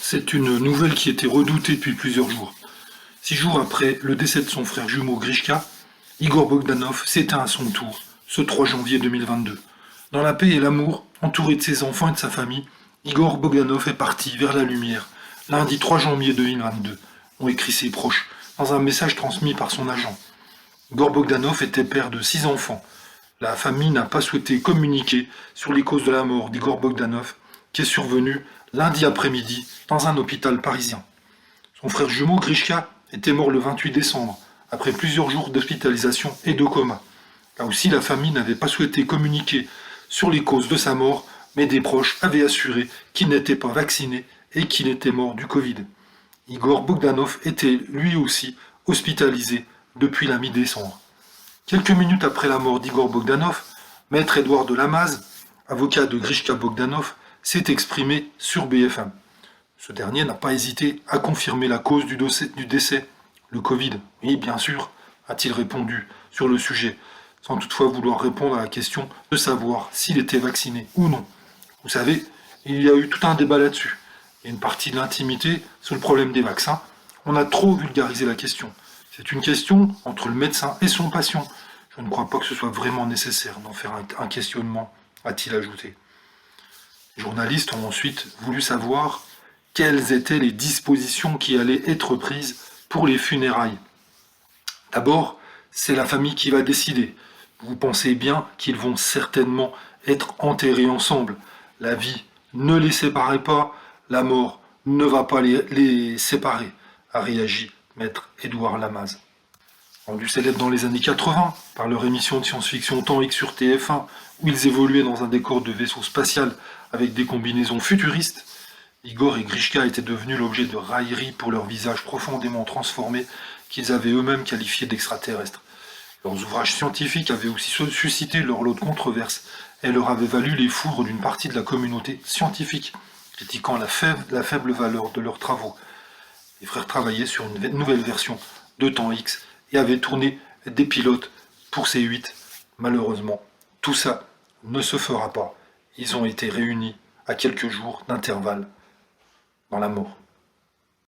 C'est une nouvelle qui était redoutée depuis plusieurs jours. 6 jours après le décès de son frère jumeau Grishka, Igor Bogdanov s'éteint à son tour, ce 3 janvier 2022. Dans la paix et l'amour, entouré de ses enfants et de sa famille, Igor Bogdanov est parti vers la lumière, lundi 3 janvier 2022, ont écrit ses proches, dans un message transmis par son agent. Igor Bogdanov était père de 6 enfants. La famille n'a pas souhaité communiquer sur les causes de la mort d'Igor Bogdanov, qui est survenue lundi après-midi dans un hôpital parisien. Son frère jumeau Grishka était mort le 28 décembre, après plusieurs jours d'hospitalisation et de coma. Là aussi, la famille n'avait pas souhaité communiquer sur les causes de sa mort, mais des proches avaient assuré qu'il n'était pas vacciné et qu'il était mort du Covid. Igor Bogdanov était lui aussi hospitalisé depuis la mi-décembre. Quelques minutes après la mort d'Igor Bogdanov, maître Édouard de Lamaze, avocat de Grishka Bogdanov, s'est exprimé sur BFM. Ce dernier n'a pas hésité à confirmer la cause du décès, le Covid. Oui, bien sûr, a-t-il répondu sur le sujet, sans toutefois vouloir répondre à la question de savoir s'il était vacciné ou non. Vous savez, il y a eu tout un débat là-dessus. Il y a une partie de l'intimité sur le problème des vaccins. On a trop vulgarisé la question. C'est une question entre le médecin et son patient. Je ne crois pas que ce soit vraiment nécessaire d'en faire un questionnement, a-t-il ajouté. Les journalistes ont ensuite voulu savoir quelles étaient les dispositions qui allaient être prises pour les funérailles. D'abord, c'est la famille qui va décider. Vous pensez bien qu'ils vont certainement être enterrés ensemble. La vie ne les séparait pas, la mort ne va pas les séparer, a réagi maître Édouard Lamaze. Rendu célèbre dans les années 80 par leur émission de science-fiction Temps X sur TF1, où ils évoluaient dans un décor de vaisseau spatial avec des combinaisons futuristes, Igor et Grishka étaient devenus l'objet de railleries pour leurs visages profondément transformés qu'ils avaient eux-mêmes qualifiés d'extraterrestres. Leurs ouvrages scientifiques avaient aussi suscité leur lot de controverses et leur avaient valu les foudres d'une partie de la communauté scientifique, critiquant la faible valeur de leurs travaux. Les frères travaillaient sur une nouvelle version de Temps X et avaient tourné des pilotes pour C8. Malheureusement, tout ça ne se fera pas. Ils ont été réunis à quelques jours d'intervalle dans la mort.